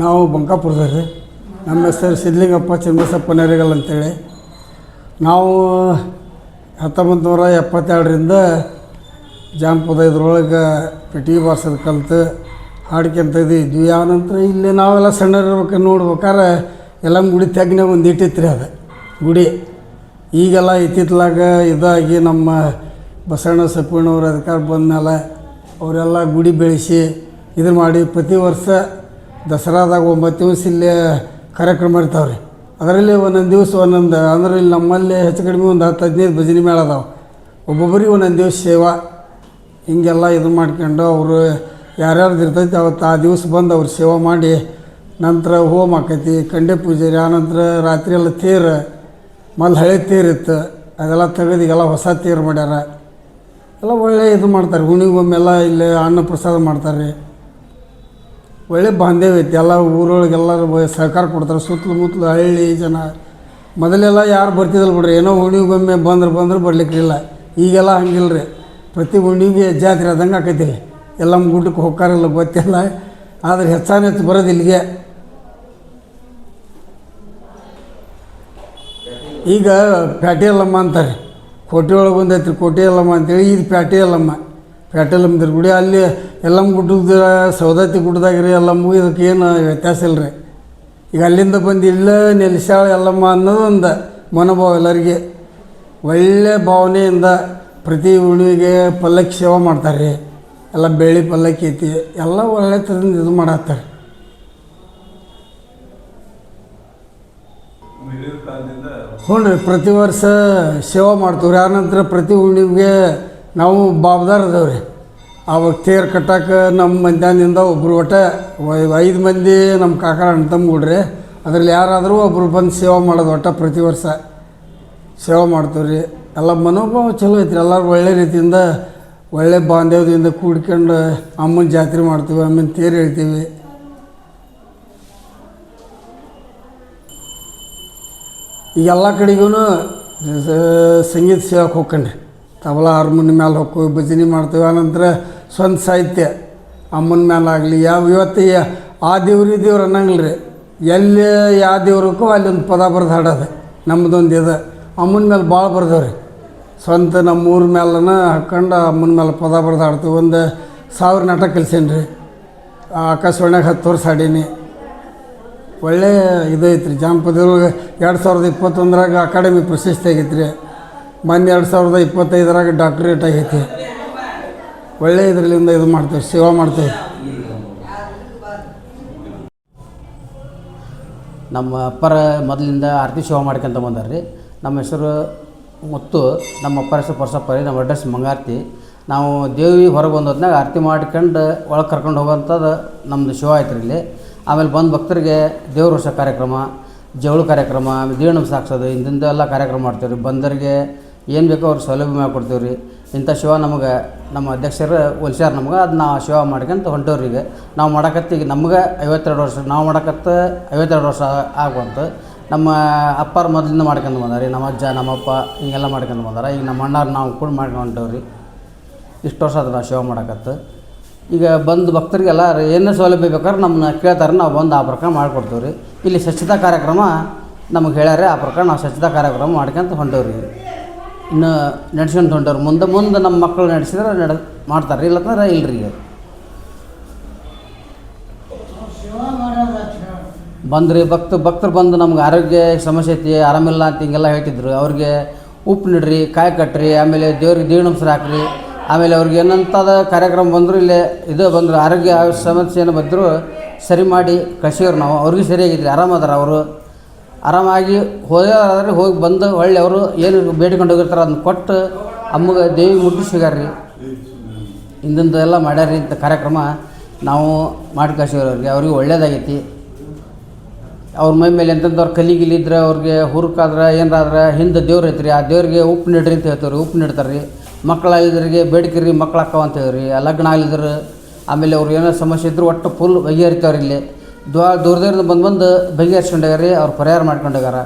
ನಾವು ಬಂಕಾಪುರದವ್ರಿ. ನಮ್ಮ ಹೆಸರು ಸಿದ್ಲಿಂಗಪ್ಪ ಚನ್ನಬಸಪ್ಪ ನೆರೆಗಲ್ ಅಂತೇಳಿ. ನಾವು 1972ರಿಂದ ಜಾನಪದ ಇದ್ರೊಳಗೆ ಪೆಟ್ಟಿಗೆ ಬಾರ್ಸೋದು ಕಲ್ತು ಹಾಡ್ಕೊಂತ ಇದ್ವಿ. ಆನಂತರ ಇಲ್ಲಿ ನಾವೆಲ್ಲ ಸಣ್ಣರಿರ್ಬೇಕು ನೋಡ್ಬೇಕಾರೆ ಎಲ್ಲಮ್ಮ ಗುಡಿ ತೆಗ್ನಾಗ ಒಂದು ಇಟ್ಟಿತ್ತು ಅದು ಗುಡಿ. ಈಗೆಲ್ಲ ಇತ್ತಿತ್ಲಾಗ ಇದಾಗಿ ನಮ್ಮ ಬಸವಣ್ಣ ಸಪ್ಪಣ್ಣವ್ರು ಅಧಿಕಾರ ಬಂದಮೇಲೆ ಅವರೆಲ್ಲ ಗುಡಿ ಬೆಳೆಸಿ ಇದು ಮಾಡಿ ಪ್ರತಿ ವರ್ಷ ದಸರಾದಾಗ 9 ದಿವಸ ಇಲ್ಲೇ ಕಾರ್ಯಕ್ರಮ ಇರ್ತಾವ್ರಿ. ಅದರಲ್ಲಿ ಒಂದೊಂದು ದಿವಸ ಒಂದೊಂದು ಅಂದ್ರೆ ಇಲ್ಲಿ ನಮ್ಮಲ್ಲಿ ಹೆಚ್ಚು ಕಡಿಮೆ ಒಂದು 10-15 ಭಜನೆ ಮೇಳ ಅದಾವೆ. ಒಬ್ಬೊಬ್ಬರಿಗೆ ಒಂದೊಂದು ದಿವಸ ಸೇವಾ ಹಿಂಗೆಲ್ಲ ಇದು ಮಾಡ್ಕೊಂಡು ಅವರು ಯಾರ್ಯಾರ್ದು ಇರ್ತೈತಿ ಅವತ್ತು ಆ ದಿವಸ ಬಂದು ಅವ್ರು ಸೇವೆ ಮಾಡಿ ನಂತರ ಹೋಮ ಆಕೈತಿ, ಕಂಡೆ ಪೂಜೆ ರೀ. ಆನಂತರ ರಾತ್ರಿ ಎಲ್ಲ ತೇರು ಮೊದಲು ಹಳೆ ತೇರಿತ್ತು, ಅದೆಲ್ಲ ತೆಗೆದು ಈಗೆಲ್ಲ ಹೊಸ ತೇರು ಮಾಡ್ಯಾರ. ಎಲ್ಲ ಒಳ್ಳೆ ಇದು ಮಾಡ್ತಾರೆ. ಹುಣ್ಣಿಗೊಮ್ಮೆಲ್ಲ ಇಲ್ಲಿ ಅನ್ನ ಪ್ರಸಾದ ಮಾಡ್ತಾರೆ ರೀ. ಒಳ್ಳೆ ಬಾಂಧವ್ಯ ಐತಿ. ಎಲ್ಲ ಊರೊಳಗೆ ಎಲ್ಲರೂ ಸಹಕಾರ ಕೊಡ್ತಾರೆ. ಸುತ್ತಲೂ ಮುತ್ತಲು ಹಳ್ಳಿ ಜನ ಮೊದಲೆಲ್ಲ ಯಾರು ಬರ್ತಿದ್ದಲ್ಲ ಬಿಡ್ರಿ, ಏನೋ ಹುಣ್ಣಿಗೊಮ್ಮೆ ಬಂದ್ರೆ ಬರ್ಲಿಕ್ಕಿಲ್ಲ. ಈಗೆಲ್ಲ ಹಂಗಿಲ್ಲ ರೀ. ಪ್ರತಿ ಹುಣ್ಣಿಗೆ ಜಾತ್ರೆ ಆದಂಗೆ ಆಕೈತಿ. ಎಲ್ಲ ಗುಡ್ಡಕ್ಕೆ ಹೋಗ್ಕಾರಿಲ್ಲ ಗೊತ್ತಿಲ್ಲ, ಆದರೆ ಹೆಚ್ಚು ಬರೋದು ಇಲ್ಲಿಗೆ. ಈಗ ಪ್ಯಾಟಿ ಯಲ್ಲಮ್ಮ ಅಂತಾರೆ, ಕೋಟೆ ಒಳಗೆ ಬಂದೈತ್ರಿ ಕೋಟೆ ಯಲ್ಲಮ್ಮ ಅಂತೇಳಿ. ಇದು ಪ್ಯಾಟಿ ಯಲ್ಲಮ್ಮ, ಪ್ಯಾಟಿ ಯಲ್ಲಮ್ಮದ್ರ ಗುಡಿ. ಅಲ್ಲಿ ಯಲ್ಲಮ್ಮ ಗುಡ್ಡದ ಸೌದತ್ತಿ ಗುಡ್ಡದಾಗ್ರಿ ಯಲ್ಲಮ್ಮ ಇದಕ್ಕೆ ಏನು ವ್ಯತ್ಯಾಸ ಇಲ್ಲ ರೀ. ಈಗ ಅಲ್ಲಿಂದ ಬಂದು ಇಲ್ಲ ನೆಲೆಸ್ಯಾಳ ಯಲ್ಲಮ್ಮ ಅನ್ನೋದು ಒಂದು ಮನೋಭಾವ ಎಲ್ಲರಿಗೆ. ಒಳ್ಳೆ ಭಾವನೆಯಿಂದ ಪ್ರತಿ ಹುಣ್ಣಿಗೆ ಪಲ್ಲಕ್ಕಿ ಸೇವೆ ಮಾಡ್ತಾರೆ ರೀ. ಎಲ್ಲ ಬೆಳ್ಳಿ ಪಲ್ಲಕ್ಕಿ ಐತಿ, ಎಲ್ಲ ಒಳ್ಳೆ ಥರದಿಂದ ಇದು ಮಾಡತ್ತಾರೆ. ಹ್ಞೂ ರೀ, ಪ್ರತಿ ವರ್ಷ ಸೇವೆ ಮಾಡ್ತೀವಿ ರೀ. ಆನಂತರ ಪ್ರತಿ ಹುಣ್ಣಿಗೆ ನಾವು ಬಾಬ್ದಾರ್ ಅದಾವೆ ರೀ. ಆವಾಗ ತೇರು ಕಟ್ಟಕ್ಕೆ ನಮ್ಮ ಮಧ್ಯಾಹ್ನದಿಂದ ಒಬ್ಬರು ಒಟ್ಟು 5 ಮಂದಿ ನಮ್ಮ ಕಾಕರ ಅಣ್ಣ ತಮ್ಮಗಳ್ರಿ. ಅದರಲ್ಲಿ ಯಾರಾದರೂ ಒಬ್ಬರು ಬಂದು ಸೇವೆ ಮಾಡೋದು ಒಟ್ಟು ಪ್ರತಿ ವರ್ಷ ಸೇವೆ ಮಾಡ್ತೀವಿ ರೀ. ಎಲ್ಲ ಮನೋಭಾವ ಚಲೋ ಐತ್ರಿ. ಎಲ್ಲರೂ ಒಳ್ಳೆ ರೀತಿಯಿಂದ ಒಳ್ಳೆ ಬಾಂಧವ್ಯದಿಂದ ಕೂಡ್ಕೊಂಡು ಅಮ್ಮನ ಜಾತ್ರೆ ಮಾಡ್ತೀವಿ, ಅಮ್ಮನ ತೇರು ಹೇಳ್ತೀವಿ. ಈಗ ಎಲ್ಲ ಕಡೆಗೂ ಸಂಗೀತ ಸೇವಕ್ಕೆ ಹೋಗ್ಕೊಂಡ್ರಿ. ತಬಲ ಹಾರ್ಮೋನಿ ಮೇಲೆ ಹೋಗ್ತೀವಿ, ಭಜನೆ ಮಾಡ್ತೀವಿ. ಆನಂತರ ಸ್ವಂತ ಸಾಹಿತ್ಯ ಅಮ್ಮನ ಮೇಲೆ ಆಗಲಿ ಇವತ್ತು ಆ ದೇವ್ರು ಅನ್ನಂಗಿಲ್ಲ ರೀ. ಎಲ್ಲಿ ಯಾವ ದೇವ್ರಕ್ಕೂ ಅಲ್ಲಿ ಒಂದು ಪದ ಬರೆದು ಹಾಡೋದು ನಮ್ಮದೊಂದು ಇದು. ಅಮ್ಮನ ಮೇಲೆ ಭಾಳ ಬರ್ದವ್ರಿ. ಸ್ವಂತ ನಮ್ಮ ಊರ ಮೇಲನ ಹಾಕ್ಕೊಂಡು ಅಮ್ಮನ ಮೇಲೆ ಪದ ಬರೆದು ಹಾಡ್ತೀವಿ. 1000 ನಾಟಕ ಕಲ್ಸೇನಿ ರೀ. ಆಕಾಶವಾಣಿಯಾಗ 10 ವರ್ಷ ಹಾಡೀನಿ. ಒಳ್ಳೆ ಇದು ಐತ್ರಿ ಜಾನಪದ. 2021ರಾಗ ಅಕಾಡೆಮಿ ಪ್ರಶಸ್ತಿ ಆಗೈತೆ ರೀ. ಮೊನ್ನೆ 2025ರಾಗ ಡಾಕ್ಟ್ರೇಟ್ ಆಗೈತಿ. ಒಳ್ಳೆ ಇದರಿಂದ ಇದು ಮಾಡ್ತೇವೆ, ಸೇವೆ ಮಾಡ್ತೇವೆ. ನಮ್ಮ ಅಪ್ಪರ ಮೊದಲಿಂದ ಆರತಿ ಸೇವೆ ಮಾಡ್ಕೊಂತ ಬಂದಾರ ರೀ. ನಮ್ಮ ಹೆಸರು ಮುತ್ತು, ನಮ್ಮ ಅಪ್ಪರ ಹೆಸರು ಪರಸಪ್ಪ ರೀ. ನಮ್ಮ ಅಡ್ರೆಸ್ ಮಂಗಾರತಿ. ನಾವು ದೇವಿ ಹೊರಗೆ ಬಂದೋದ್ನಾಗ ಆರತಿ ಮಾಡ್ಕೊಂಡು ಒಳಗೆ ಕರ್ಕೊಂಡು ಹೋಗೋಂಥದ್ದು ನಮ್ಮದು ಶಿವ ಆಯ್ತು ರೀ ಇಲ್ಲಿ. ಆಮೇಲೆ ಬಂದು ಭಕ್ತರಿಗೆ ದೇವ್ರ ವರ್ಷ ಕಾರ್ಯಕ್ರಮ, ಜವಳು ಕಾರ್ಯಕ್ರಮ, ದೀರ್ಣ ಸಾಕ್ಸೋದು ಇಂಥದ್ದೆಲ್ಲ ಕಾರ್ಯಕ್ರಮ ಮಾಡ್ತೀವಿ ರೀ. ಬಂದರಿಗೆ ಏನು ಬೇಕೋ ಅವ್ರಿಗೆ ಸೌಲಭ್ಯ ಮಾಡಿಕೊಡ್ತೀವಿ ರೀ. ಇಂಥ ಶಿವ ನಮಗೆ ನಮ್ಮ ಅಧ್ಯಕ್ಷರು ಹೊಲ್ಸ್ಯಾರ ನಮ್ಗೆ. ಅದು ನಾವು ಶಿವ ಮಾಡ್ಕೊಂತ ಹೊಂಟವ್ರಿ. ಈಗ ನಾವು ಮಾಡಕತ್ತ ಈಗ ನಮ್ಗೆ 52 ವರ್ಷ, ನಾವು ಮಾಡಕತ್ತ 52 ವರ್ಷ ಆಗುವಂತ. ನಮ್ಮ ಅಪ್ಪಾರು ಮೊದಲಿಂದ ಮಾಡ್ಕೊಂಡು ಬಂದಾರ ರೀ. ನಮ್ಮ ಅಜ್ಜ ನಮ್ಮಪ್ಪ ಹಿಂಗೆಲ್ಲ ಮಾಡ್ಕೊಂಡು ಬಂದಾರ. ಈಗ ನಮ್ಮ ಅಣ್ಣಾರು ನಾವು ಕೂಡ ಮಾಡ್ಕೊಂಡು ಹೊಂಟವ್ರಿ. ಇಷ್ಟು ವರ್ಷ ಅದು ನಾವು ಶಿವ ಮಾಡಕತ್ತ. ಈಗ ಬಂದು ಭಕ್ತರಿಗೆಲ್ಲ ಏನೇ ಸೌಲಭ್ಯ ಬೇಕಾದ್ರೆ ನಮ್ಮನ್ನ ಕೇಳ್ತಾರೆ, ನಾವು ಬಂದು ಆ ಪ್ರಕಾರ ಮಾಡಿಕೊಡ್ತೀವಿ ರೀ. ಇಲ್ಲಿ ಸ್ವಚ್ಛತಾ ಕಾರ್ಯಕ್ರಮ ನಮಗೆ ಹೇಳ್ಯಾರೆ, ಆ ಪ್ರಕಾರ ನಾವು ಸ್ವಚ್ಛತಾ ಕಾರ್ಯಕ್ರಮ ಮಾಡ್ಕೊಂತ ಹೊಂಟವ್ರಿ. ಇನ್ನು ನಡೆಸ್ಕೊಂಡು ಹೊಂಟವ್ರು. ಮುಂದೆ ನಮ್ಮ ಮಕ್ಕಳು ನಡೆಸಿದ್ರೆ ಮಾಡ್ತಾರೆ ರೀ, ಇಲ್ಲಂದ್ರೆ ಇಲ್ಲರಿ. ಈಗ ಬಂದ್ರಿ ಭಕ್ತರು ಬಂದು ನಮ್ಗೆ ಆರೋಗ್ಯ ಸಮಸ್ಯೆ ಐತಿ, ಆರಾಮಿಲ್ಲ ಅಂತ ಹಿಂಗೆಲ್ಲ ಹೇಳ್ತಿದ್ರು. ಅವ್ರಿಗೆ ಉಪ್ಪು ನೀಡ್ರಿ, ಕಾಯಿ ಕಟ್ಟ್ರಿ, ಆಮೇಲೆ ದೇವ್ರಿಗೆ ದೀರ್ಣಂಸರು ಹಾಕ್ರಿ. ಆಮೇಲೆ ಅವ್ರಿಗೆ ಏನಂತದ ಕಾರ್ಯಕ್ರಮ ಬಂದರು ಇಲ್ಲೇ ಇದು ಬಂದರು ಆರೋಗ್ಯ ಸಮಸ್ಯೆಯನ್ನು ಬಂದರೂ ಸರಿ ಮಾಡಿ ಕಳಿಸಿವ್ರು ನಾವು. ಅವ್ರಿಗೆ ಸರಿಯಾಗಿದ್ರಿ, ಆರಾಮದಾರ ಅವರು. ಆರಾಮಾಗಿ ಹೋದ್ರೆ ಹೋಗಿ ಬಂದು ಹೊಳ್ಳಿ ಅವರು ಏನು ಬೇಡಿಕೊಂಡು ಹೋಗಿರ್ತಾರೆ ಅದನ್ನ ಕೊಟ್ಟು ಅಮ್ಮಗೆ ದೇವಿ ಮುಟ್ಟಿಸಿಗಾರ್ರಿ. ಇಂಥದ್ದು ಎಲ್ಲ ಮಾಡ್ಯಾರ್ರಿ. ಇಂಥ ಕಾರ್ಯಕ್ರಮ ನಾವು ಮಾಡಿ ಕಳಿಸಿವ್ರಿ. ಅವ್ರಿಗೆ ಒಳ್ಳೇದಾಗೈತಿ. ಅವ್ರ ಮೈ ಮೇಲೆ ಎಂಥವ್ರು ಕಲಿಗಿಲಿದ್ರೆ ಅವ್ರಿಗೆ ಹುರುಕಾದ್ರೆ ಏನಾದ್ರೆ ಹಿಂದೆ ದೇವ್ರು ಐತ್ರಿ, ಆ ದೇವ್ರಿಗೆ ಉಪ್ಪು ನೀಡ್ರಿ ಅಂತ ಹೇಳ್ತೀವಿ ರೀ. ಉಪ್ಪು ನೀಡ್ತಾರೆ ರೀ. ಮಕ್ಕಳಾಗಿದ್ರಿಗೆ ಬೇಡಿಕೆ ರೀ, ಮಕ್ಳು ಅಕ್ಕವ ಅಂತ ಹೇಳ್ರಿ. ಲಗ್ನ ಆಗಿದ್ರೆ ಆಮೇಲೆ ಅವ್ರು ಏನೋ ಸಮಸ್ಯೆ ಇದ್ರು ಒಟ್ಟು ಫುಲ್ ಬಗೆಹರಿತಾವ್ರಿ. ಇಲ್ಲಿ ದೂರದಿಂದ ಬಂದು ಬಗೆಹರಿಸ್ಕೊಂಡಾರ ರೀ. ಅವ್ರು ಪರಿಹಾರ ಮಾಡ್ಕೊಂಡೋಗಾರ.